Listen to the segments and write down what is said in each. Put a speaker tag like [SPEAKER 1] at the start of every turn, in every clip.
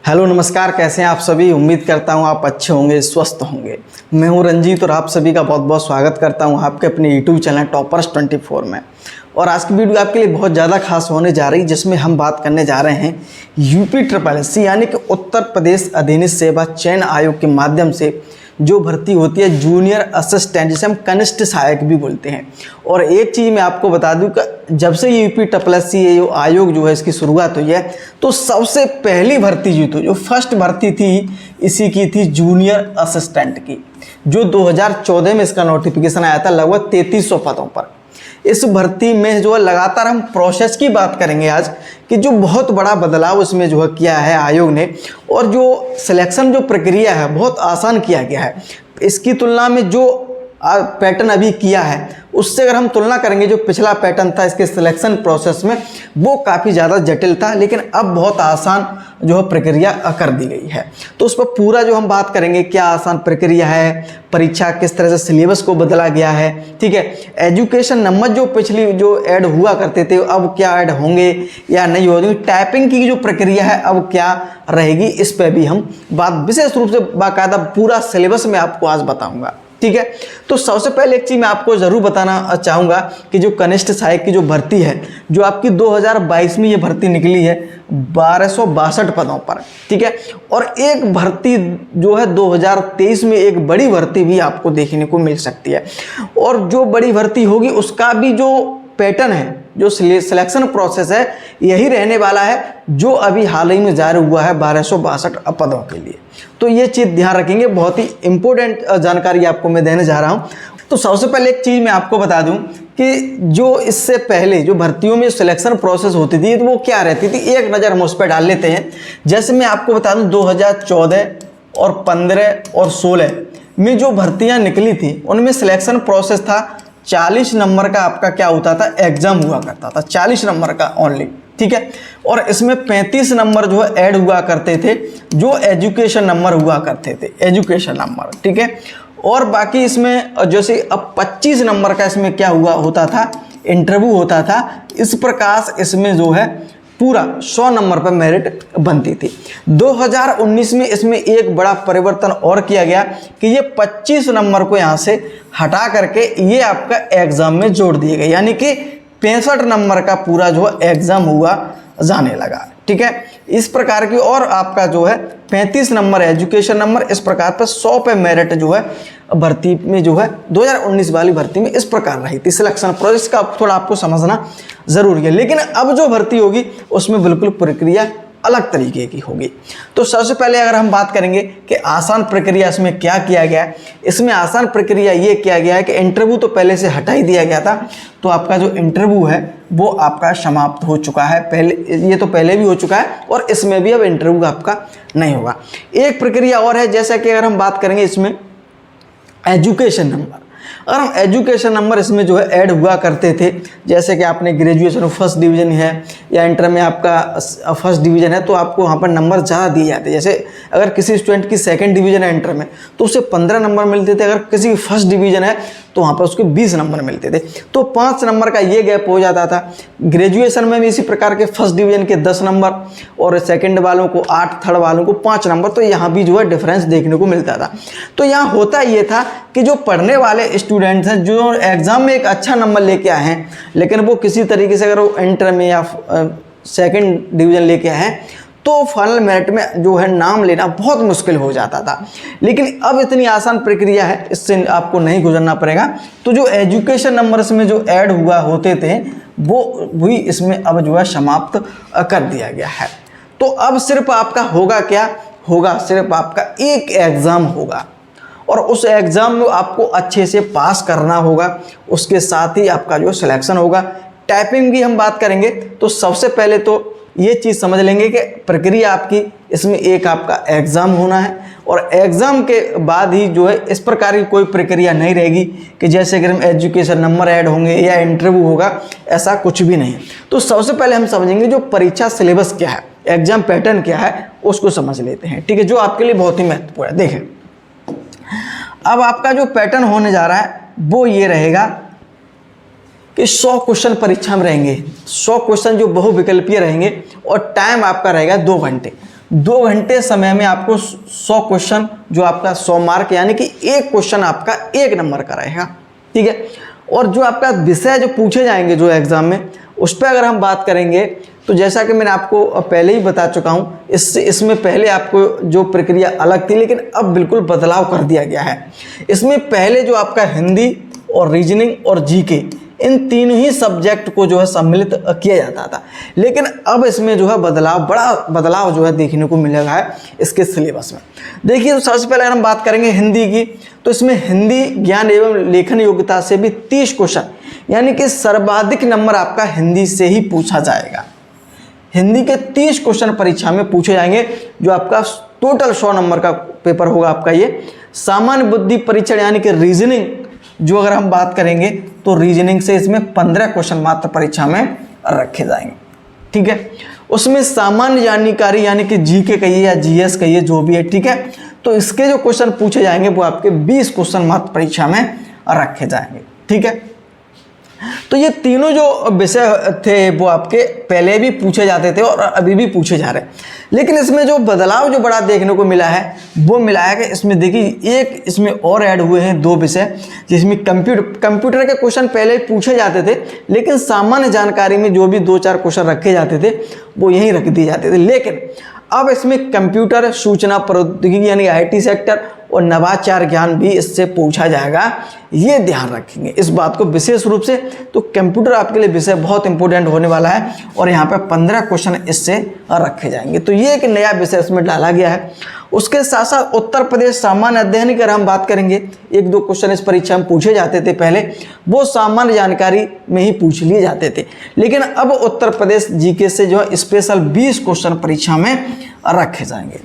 [SPEAKER 1] Hello नमस्कार, कैसे हैं आप सभी। उम्मीद करता हूं आप अच्छे होंगे, स्वस्थ होंगे। मैं हूं रंजीत और आप सभी का बहुत बहुत स्वागत करता हूं आपके अपने यूट्यूब चैनल टॉपर्स 24 में। और आज की वीडियो आपके लिए बहुत ज़्यादा खास होने जा रही है, जिसमें हम बात करने जा रहे हैं UPSSC यानी कि उत्तर प्रदेश अधीनस्थ सेवा चयन आयोग के माध्यम से जो भर्ती होती है जूनियर असिस्टेंट, जिसे हम कनिष्ठ सहायक भी बोलते हैं। और एक चीज़ मैं आपको बता दूं कि जब से UPSSC आयोग जो है इसकी शुरुआत हुई है, तो सबसे पहली भर्ती जो फर्स्ट भर्ती थी इसी की थी जूनियर असिस्टेंट की, जो 2014 में इसका नोटिफिकेशन आया था लगभग 3300 पदों पर। इस भर्ती में जो है लगातार हम प्रोसेस की बात करेंगे आज कि जो बहुत बड़ा बदलाव इसमें जो है किया है आयोग ने, और जो सिलेक्शन जो प्रक्रिया है बहुत आसान किया गया है। इसकी तुलना में जो पैटर्न अभी किया है उससे अगर हम तुलना करेंगे, जो पिछला पैटर्न था इसके सिलेक्शन प्रोसेस में वो काफ़ी ज़्यादा जटिल था, लेकिन अब बहुत आसान जो है प्रक्रिया कर दी गई है। तो उस पर पूरा जो हम बात करेंगे, क्या आसान प्रक्रिया है, परीक्षा किस तरह से सिलेबस को बदला गया है, ठीक है। एजुकेशन नंबर जो पिछली जो ऐड हुआ करते थे अब क्या ऐड होंगे या नहीं होंगे, टाइपिंग की जो प्रक्रिया है अब क्या रहेगी, इस पर भी हम बात विशेष रूप से बाकायदा पूरा सिलेबस में आपको आज बताऊँगा, ठीक है। तो सबसे पहले एक चीज़ मैं आपको ज़रूर बताना चाहूँगा कि जो कनिष्ठ सहायक की जो भर्ती है, जो आपकी 2022 में ये भर्ती निकली है 1262 पदों पर, ठीक है। और एक भर्ती जो है 2023 में एक बड़ी भर्ती भी आपको देखने को मिल सकती है। और जो बड़ी भर्ती होगी उसका भी जो पैटर्न है, जो सिलेक्शन प्रोसेस है, यही रहने वाला है जो अभी हाल ही में जारी हुआ है 1262 पदों के लिए। तो ये चीज़ ध्यान रखेंगे, बहुत ही इंपॉर्टेंट जानकारी आपको मैं देने जा रहा हूँ। तो सबसे पहले एक चीज़ मैं आपको बता दूं कि जो इससे पहले जो भर्तियों में सिलेक्शन प्रोसेस होती थी तो वो क्या रहती थी, एक नज़र हम उस पर डाल लेते हैं। जैसे मैं आपको बता दूं 2014 और 15 और 16 में जो भर्तियाँ निकली थी उनमें सिलेक्शन प्रोसेस था 40 नंबर का आपका क्या होता था, एग्जाम हुआ करता था, 40 नंबर का ओनली, ठीक है। और इसमें 35 नंबर जो है ऐड हुआ करते थे, जो एजुकेशन नंबर हुआ करते थे, एजुकेशन नंबर, ठीक है। और बाकी इसमें जैसे अब 25 नंबर का इसमें क्या हुआ होता था, इंटरव्यू होता था। इस प्रकार इसमें जो है पूरा 100 नंबर पर मेरिट बनती थी। 2019 में इसमें एक बड़ा परिवर्तन और किया गया कि ये 25 नंबर को यहाँ से हटा करके ये आपका एग्ज़ाम में जोड़ दिए गए, यानी कि 65 नंबर का पूरा जो है एग्ज़ाम हुआ जाने लगा, ठीक है। इस प्रकार की, और आपका जो है 35 नंबर एजुकेशन नंबर, इस प्रकार पर 100 पे मेरिट जो है भर्ती में जो है 2019 वाली भर्ती में इस प्रकार रही थी। सिलेक्शन प्रोसेस का थोड़ा आपको समझना ज़रूरी है, लेकिन अब जो भर्ती होगी उसमें बिल्कुल प्रक्रिया अलग तरीके की होगी। तो सबसे पहले अगर हम बात करेंगे कि आसान प्रक्रिया इसमें क्या किया गया है, इसमें आसान प्रक्रिया ये किया गया है कि इंटरव्यू तो पहले से हटा ही दिया गया था, तो आपका जो इंटरव्यू है वो आपका समाप्त हो चुका है। पहले ये तो पहले भी हो चुका है और इसमें भी अब इंटरव्यू आपका नहीं होगा। एक प्रक्रिया और है, जैसा कि अगर हम बात करेंगे इसमें एजुकेशन नंबर, अगर हम एजुकेशन नंबर इसमें जो है ऐड हुआ करते थे, जैसे कि आपने ग्रेजुएशन में फर्स्ट डिवीज़न है या इंटर में आपका फर्स्ट डिवीज़न है, तो आपको वहाँ पर नंबर ज़्यादा दिए जाते हैं। जैसे अगर किसी स्टूडेंट की सेकंड डिवीज़न है इंटर में तो उसे 15 नंबर मिलते थे, अगर किसी की फर्स्ट डिवीज़न है तो वहाँ पर उसको 20 नंबर मिलते थे। तो 5 नंबर का ये गैप हो जाता था। ग्रेजुएशन में भी इसी प्रकार के फर्स्ट डिवीज़न के 10 नंबर और सेकंड वालों को 8, थर्ड वालों को 5 नंबर, तो यहाँ भी जो है डिफरेंस देखने को मिलता था। तो यहाँ होता ये था कि जो पढ़ने वाले स्टूडेंट्स हैं जो एग्ज़ाम में एक अच्छा नंबर लेके आए हैं, लेकिन वो किसी तरीके से अगर वो इंटर में या सेकंड डिवीज़न लेके आए हैं तो फाइनल मेरिट में जो है नाम लेना बहुत मुश्किल हो जाता था। लेकिन अब इतनी आसान प्रक्रिया है, इससे आपको नहीं गुजरना पड़ेगा। तो जो एजुकेशन नंबर्स में जो ऐड हुआ होते थे वो भी इसमें अब जो है समाप्त कर दिया गया है। तो अब सिर्फ आपका होगा क्या होगा, सिर्फ आपका एक एग्ज़ाम होगा और उस एग्ज़ाम में आपको अच्छे से पास करना होगा, उसके साथ ही आपका जो सिलेक्शन होगा। टाइपिंग की हम बात करेंगे तो सबसे पहले तो ये चीज़ समझ लेंगे कि प्रक्रिया आपकी इसमें एक आपका एग्ज़ाम होना है और एग्ज़ाम के बाद ही जो है इस प्रकार की कोई प्रक्रिया नहीं रहेगी कि जैसे कि हम एजुकेशन नंबर ऐड होंगे या इंटरव्यू होगा, ऐसा कुछ भी नहीं है। तो सबसे पहले हम समझेंगे जो परीक्षा सिलेबस क्या है, एग्ज़ाम पैटर्न क्या है, उसको समझ लेते हैं, ठीक है, जो आपके लिए बहुत ही महत्वपूर्ण है। देखें, अब आपका जो पैटर्न होने जा रहा है वो ये रहेगा कि 100 क्वेश्चन परीक्षा में रहेंगे, 100 क्वेश्चन जो बहुविकल्पीय रहेंगे और टाइम आपका रहेगा 2 घंटे। 2 घंटे समय में आपको 100 क्वेश्चन, जो आपका 100 मार्क यानी कि एक क्वेश्चन आपका 1 नंबर का रहेगा, ठीक है। और जो आपका विषय जो पूछे जाएंगे जो एग्जाम में, उस पर अगर हम बात करेंगे तो जैसा कि मैंने आपको पहले ही बता चुका हूँ, इसमें पहले आपको जो प्रक्रिया अलग थी, लेकिन अब बिल्कुल बदलाव कर दिया गया है। इसमें पहले जो आपका हिंदी और रीजनिंग और जीके, इन तीनों ही सब्जेक्ट को जो है सम्मिलित किया जाता था, लेकिन अब इसमें जो है बड़ा बदलाव जो है देखने को मिलेगा है इसके सिलेबस में। देखिए, तो सबसे पहले अगर हम बात करेंगे हिंदी की, तो इसमें हिंदी ज्ञान एवं लेखन योग्यता से भी 30 क्वेश्चन, यानी कि सर्वाधिक नंबर आपका हिंदी से ही पूछा जाएगा। हिंदी के 30 क्वेश्चन परीक्षा में पूछे जाएंगे, जो आपका टोटल 100 नंबर का पेपर होगा आपका ये। सामान्य बुद्धि परीक्षण यानी कि रीजनिंग, जो अगर हम बात करेंगे तो रीजनिंग से इसमें 15 क्वेश्चन मात्र परीक्षा में रखे जाएंगे, ठीक है। उसमें सामान्य जानकारी यानी कि जीके कहिए या जीएस कहिए, जो भी है, ठीक है, तो इसके जो क्वेश्चन पूछे जाएंगे वो आपके 20 क्वेश्चन मात्र परीक्षा में रखे जाएंगे, ठीक है। तो ये तीनों जो विषय थे वो आपके पहले भी पूछे जाते थे और अभी भी पूछे जा रहे हैं, लेकिन इसमें जो बदलाव जो बड़ा देखने को मिला है वो मिला है कि इसमें देखिए एक इसमें और ऐड हुए हैं 2 विषय, जिसमें कंप्यूटर के क्वेश्चन पहले पूछे जाते थे, लेकिन सामान्य जानकारी में जो भी 2-4 क्वेश्चन रखे जाते थे वो यहीं रख दिए जाते थे, लेकिन अब इसमें कंप्यूटर, सूचना प्रौद्योगिकी यानी IT सेक्टर और नवाचार ज्ञान भी इससे पूछा जाएगा, ये ध्यान रखेंगे इस बात को विशेष रूप से। तो कंप्यूटर आपके लिए विषय बहुत इंपॉर्टेंट होने वाला है और यहाँ पे 15 क्वेश्चन इससे रखे जाएंगे, तो ये एक नया विषय इसमें डाला गया है। उसके साथ साथ उत्तर प्रदेश सामान्य अध्ययन की अगर हम बात करेंगे, 1-2 क्वेश्चन इस परीक्षा में पूछे जाते थे पहले, वो सामान्य जानकारी में ही पूछ लिए जाते थे, लेकिन अब उत्तर प्रदेश जीके से जो है स्पेशल 20 क्वेश्चन परीक्षा में रखे जाएंगे।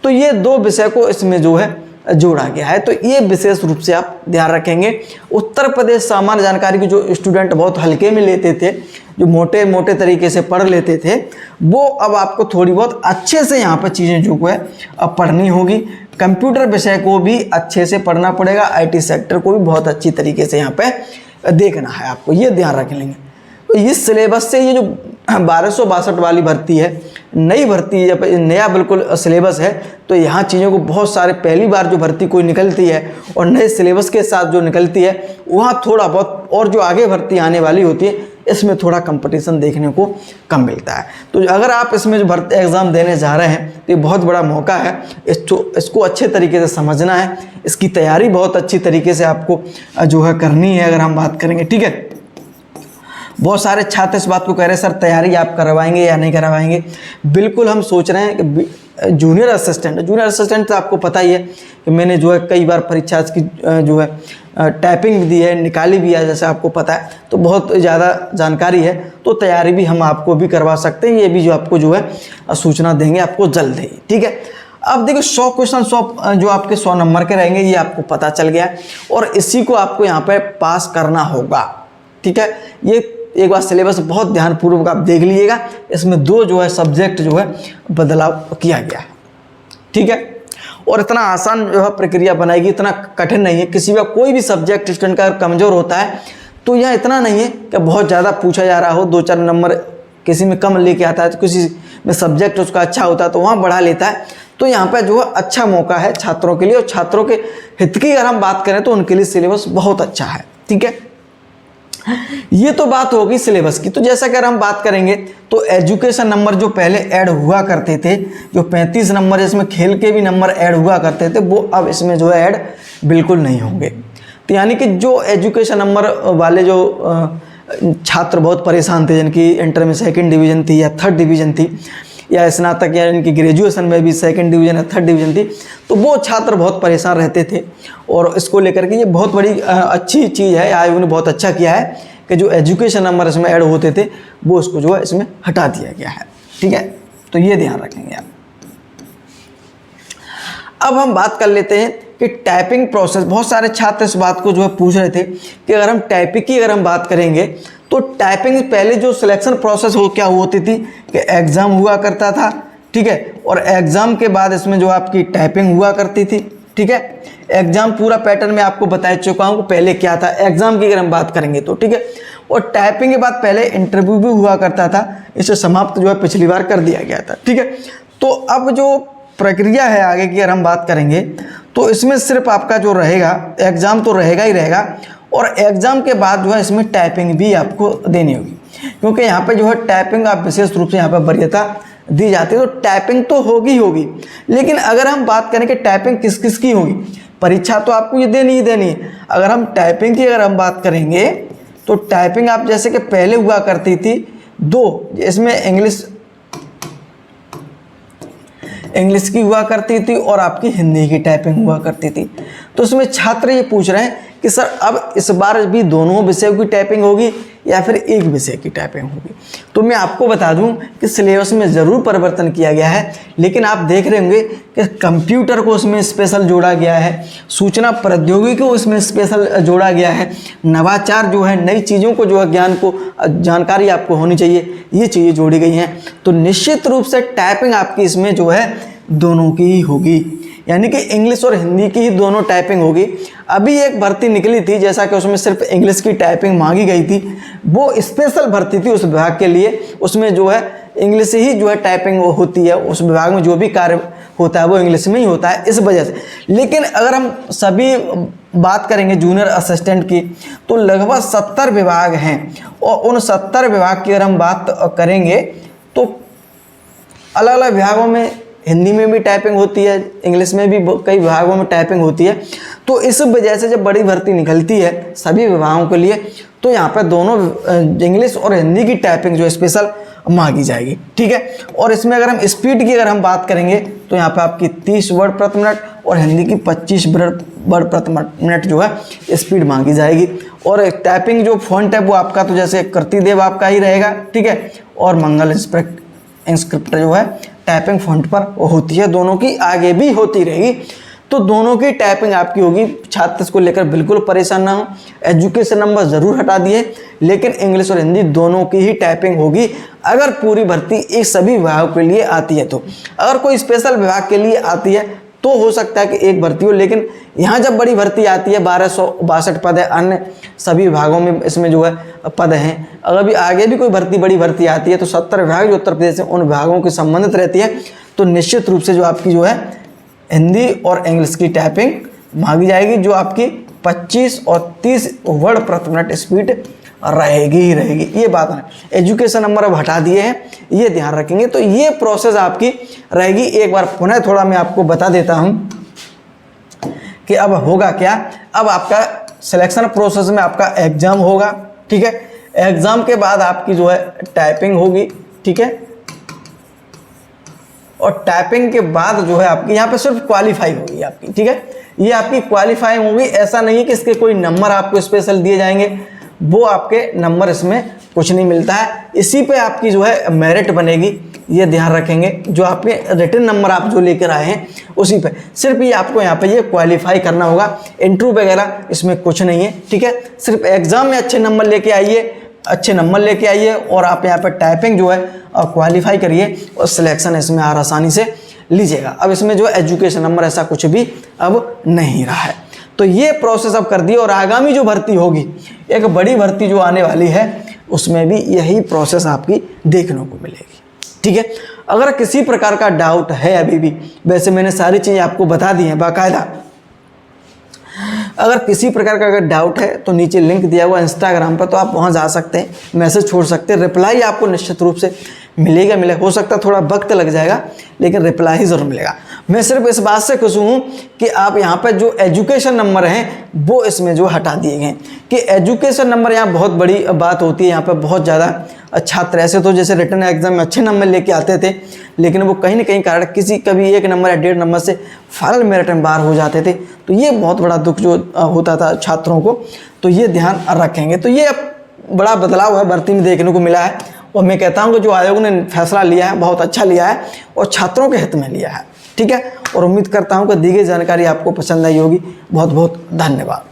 [SPEAKER 1] तो ये 2 विषय को इसमें जो है जोड़ा गया है, तो ये विशेष रूप से आप ध्यान रखेंगे। उत्तर प्रदेश सामान्य जानकारी की जो स्टूडेंट बहुत हल्के में लेते थे, जो मोटे मोटे तरीके से पढ़ लेते थे, वो अब आपको थोड़ी बहुत अच्छे से यहाँ पर चीज़ें जो है अब पढ़नी होगी। कंप्यूटर विषय को भी अच्छे से पढ़ना पड़ेगा, IT सेक्टर को भी बहुत अच्छी तरीके से यहाँ पे देखना है आपको, ये ध्यान रख लेंगे। तो इस सिलेबस से ये जो 1262 वाली भर्ती है, नई भर्ती जब नया बिल्कुल सिलेबस है, तो यहाँ चीज़ों को बहुत सारे पहली बार जो भर्ती कोई निकलती है और नए सिलेबस के साथ जो निकलती है, वहाँ थोड़ा बहुत, और जो आगे भर्ती आने वाली होती है इसमें थोड़ा कंपटीशन देखने को कम मिलता है। तो अगर आप इसमें जो भर्ती एग्ज़ाम देने जा रहे हैं तो ये बहुत बड़ा मौका है, इसको अच्छे तरीके से समझना है, इसकी तैयारी बहुत अच्छी तरीके से आपको जो है करनी है अगर हम बात करेंगे, ठीक है। बहुत सारे छात्र इस बात को कह रहे हैं सर तैयारी आप करवाएंगे या नहीं करवाएंगे। बिल्कुल हम सोच रहे हैं कि जूनियर असिस्टेंट तो आपको पता ही है कि मैंने जो है कई बार परीक्षा की जो है टाइपिंग भी दी है, निकाली भी है, जैसे आपको पता है, तो बहुत ज़्यादा जानकारी है, तो तैयारी भी हम आपको भी करवा सकते हैं, ये भी जो आपको जो है सूचना देंगे आपको जल्द ही, ठीक है। अब देखो 100 क्वेश्चन 100 जो आपके 100 नंबर के रहेंगे, ये आपको पता चल गया है और इसी को आपको यहाँ पे पास करना होगा, ठीक है। ये एक बार सिलेबस बहुत ध्यानपूर्वक आप देख लीजिएगा, इसमें 2 जो है सब्जेक्ट जो है बदलाव किया गया है, ठीक है। और इतना आसान जो है प्रक्रिया बनाएगी, इतना कठिन नहीं है। किसी का कोई भी सब्जेक्ट स्टूडेंट का कमज़ोर होता है तो यह इतना नहीं है कि बहुत ज़्यादा पूछा जा रहा हो, 2-4 नंबर किसी में कम लेके आता है, तो किसी में सब्जेक्ट उसका अच्छा होता है तो वहाँ बढ़ा लेता है। तो यहाँ पर जो है अच्छा मौका है छात्रों के लिए, और छात्रों के हित की अगर हम बात करें तो उनके लिए सिलेबस बहुत अच्छा है, ठीक है। ये तो बात होगी सिलेबस की। तो जैसा कि हम बात करेंगे तो एजुकेशन नंबर जो पहले ऐड हुआ करते थे, जो 35 नंबर इसमें खेल के भी नंबर ऐड हुआ करते थे, वो अब इसमें जो है ऐड बिल्कुल नहीं होंगे। तो यानी कि जो एजुकेशन नंबर वाले जो छात्र बहुत परेशान थे, जिनकी इंटर में 2nd डिवीज़न थी या 3rd डिवीज़न थी, या स्नातक या इनकी ग्रेजुएशन में भी 2nd डिवीज़न या 3rd डिवीज़न थी, तो वो छात्र बहुत परेशान रहते थे। और इसको लेकर के ये बहुत बड़ी अच्छी चीज़ है, आयोग ने बहुत अच्छा किया है कि जो एजुकेशन नंबर इसमें ऐड होते थे वो उसको जो है इसमें हटा दिया गया है, ठीक है। तो ये ध्यान रखेंगे आप। अब हम बात कर लेते हैं कि टाइपिंग प्रोसेस, बहुत सारे छात्र इस बात को जो है पूछ रहे थे कि अगर हम टाइपिंग की अगर हम बात करेंगे तो टाइपिंग पहले जो सिलेक्शन प्रोसेस हो क्या होती थी कि एग्ज़ाम हुआ करता था, ठीक है, और एग्ज़ाम के बाद इसमें जो आपकी टाइपिंग हुआ करती थी, ठीक है। एग्ज़ाम पूरा पैटर्न में आपको बता चुका हूँ कि पहले क्या था एग्ज़ाम की अगर हम बात करेंगे तो, ठीक है। और टाइपिंग के बाद पहले इंटरव्यू भी हुआ करता था, इसे समाप्त जो है पिछली बार कर दिया गया था, ठीक है। तो अब जो प्रक्रिया है आगे की अगर हम बात करेंगे तो इसमें सिर्फ आपका जो रहेगा एग्ज़ाम तो रहेगा ही रहेगा, और एग्ज़ाम के बाद जो है इसमें टाइपिंग भी आपको देनी होगी, क्योंकि यहाँ पे जो है टाइपिंग आप विशेष रूप से यहाँ पे वरीयता दी जाती है। तो टाइपिंग तो होगी होगी, लेकिन अगर हम बात करें कि टाइपिंग किस किस की होगी, परीक्षा तो आपको ये देनी ही देनी है। अगर हम टाइपिंग की अगर हम बात करेंगे तो टाइपिंग आप जैसे कि पहले हुआ करती थी दो, इसमें इंग्लिश की हुआ करती थी और आपकी हिंदी की टाइपिंग हुआ करती थी। तो उसमें छात्र ये पूछ रहे हैं कि सर अब इस बार भी दोनों विषयों की टाइपिंग होगी या फिर एक विषय की टाइपिंग होगी। तो मैं आपको बता दूं कि सिलेबस में ज़रूर परिवर्तन किया गया है, लेकिन आप देख रहे होंगे कि कंप्यूटर को उसमें स्पेशल जोड़ा गया है, सूचना प्रौद्योगिकी को उसमें स्पेशल जोड़ा गया है, नवाचार जो है नई चीज़ों को जो है ज्ञान को जानकारी आपको होनी चाहिए, ये चीज़ें जोड़ी गई हैं। तो निश्चित रूप से टाइपिंग आपकी इसमें जो है दोनों की ही होगी, यानी कि इंग्लिश और हिंदी की ही दोनों टाइपिंग होगी। अभी एक भर्ती निकली थी जैसा कि उसमें सिर्फ इंग्लिश की टाइपिंग मांगी गई थी, वो स्पेशल भर्ती थी उस विभाग के लिए, उसमें जो है इंग्लिश ही जो है टाइपिंग होती है, उस विभाग में जो भी कार्य होता है वो इंग्लिश में ही होता है इस वजह से। लेकिन अगर हम सभी बात करेंगे जूनियर असिस्टेंट की तो लगभग 70 विभाग हैं, और उन 70 विभाग की अगर हम बात करेंगे तो अलग अलग विभागों में हिंदी में भी टाइपिंग होती है, इंग्लिश में भी कई विभागों में टाइपिंग होती है। तो इस वजह से जब बड़ी भर्ती निकलती है सभी विभागों के लिए तो यहाँ पर दोनों इंग्लिश और हिंदी की टाइपिंग जो स्पेशल मांगी जाएगी, ठीक है। और इसमें अगर हम स्पीड की अगर हम बात करेंगे तो यहाँ पे आपकी 30 वर्ड प्रति मिनट और हिंदी की 25 वर्ड प्रति मिनट जो है स्पीड मांगी जाएगी। और टाइपिंग जो फॉन्ट है वो आपका तो जैसे कृतिदेव आपका ही रहेगा, ठीक है, और मंगल इंस्क्रिप्ट जो है टाइपिंग फॉन्ट पर होती है, दोनों की आगे भी होती रहेगी। तो दोनों की टाइपिंग आपकी होगी, छात्र इसको लेकर बिल्कुल परेशान ना हो। एजुकेशन नंबर ज़रूर हटा दिए, लेकिन इंग्लिश और हिंदी दोनों की ही टाइपिंग होगी अगर पूरी भर्ती एक सभी विभागों के लिए आती है। तो अगर कोई स्पेशल विभाग के लिए आती है तो हो सकता है कि एक भर्ती हो, लेकिन यहाँ जब बड़ी भर्ती आती है 1262 पद है, अन्य सभी विभागों में इसमें जो है पद हैं। अगर भी आगे भी कोई बड़ी भर्ती आती है तो 70 विभाग जो उत्तर प्रदेश से उन विभागों की संबंधित रहती है, तो निश्चित रूप से जो आपकी जो है हिंदी और इंग्लिश की टाइपिंग मांगी जाएगी, जो आपकी 25 और 30 वर्ड प्रति मिनट स्पीड रहेगी ही रहेगी। ये बात है, एजुकेशन नंबर अब हटा दिए हैं, ये ध्यान रखेंगे। तो ये प्रोसेस आपकी रहेगी। एक बार पुनः थोड़ा मैं आपको बता देता हूँ कि अब होगा क्या। अब आपका सिलेक्शन प्रोसेस में आपका एग्ज़ाम होगा, ठीक है। एग्ज़ाम के बाद आपकी जो है टाइपिंग होगी, ठीक है, और टाइपिंग के बाद जो है आपकी यहाँ पे सिर्फ क्वालिफाई होगी आपकी, ठीक है। ये आपकी क्वालिफाई होगी, ऐसा नहीं है कि इसके कोई नंबर आपको स्पेशल दिए जाएंगे, वो आपके नंबर इसमें कुछ नहीं मिलता है। इसी पे आपकी जो है मेरिट बनेगी, ये ध्यान रखेंगे। जो आपके रिटन नंबर आप जो लेकर आए हैं उसी पे सिर्फ ये आपको यहाँ पे ये क्वालिफाई करना होगा। इंटरव्यू वगैरह इसमें कुछ नहीं है, ठीक है। सिर्फ एग्ज़ाम में अच्छे नंबर लेके आइए और आप यहाँ पे टाइपिंग जो है क्वालिफाई करिए और सिलेक्शन इसमें आसानी से लीजिएगा। अब इसमें जो एजुकेशन नंबर ऐसा कुछ भी अब नहीं रहा है। तो ये प्रोसेस अब कर दिए, और आगामी जो भर्ती होगी, एक बड़ी भर्ती जो आने वाली है, उसमें भी यही प्रोसेस आपकी देखने को मिलेगी, ठीक है। अगर किसी प्रकार का डाउट है अभी भी, वैसे मैंने सारी चीज़ें आपको बता दी हैं बाकायदा, अगर किसी प्रकार का अगर डाउट है तो नीचे लिंक दिया हुआ इंस्टाग्राम पर, तो आप वहाँ जा सकते हैं, मैसेज छोड़ सकते हैं, रिप्लाई आपको निश्चित रूप से मिलेगा। हो सकता है थोड़ा वक्त लग जाएगा, लेकिन रिप्लाई ज़रूर मिलेगा। मैं सिर्फ इस बात से खुश हूँ कि आप यहाँ पर जो एजुकेशन नंबर हैं वो इसमें जो हटा दिए गए, कि एजुकेशन नंबर यहाँ बहुत बड़ी बात होती है। यहाँ पर बहुत ज़्यादा छात्र ऐसे तो जैसे रिटन एग्जाम में अच्छे नंबर लेके आते थे, लेकिन वो कहीं ना कहीं कारण किसी कभी 1 नंबर या 1.5 नंबर से फाइनल मेरिट में बाहर हो जाते थे। तो ये बहुत बड़ा दुख जो होता था छात्रों को, तो ये ध्यान रखेंगे। तो ये बड़ा बदलाव है भर्ती में देखने को मिला है, और मैं कहता हूँ कि जो आयोग ने फैसला लिया है बहुत अच्छा लिया है और छात्रों के हित में लिया है, ठीक है। और उम्मीद करता हूँ कि दी गई जानकारी आपको पसंद आई होगी। बहुत बहुत धन्यवाद।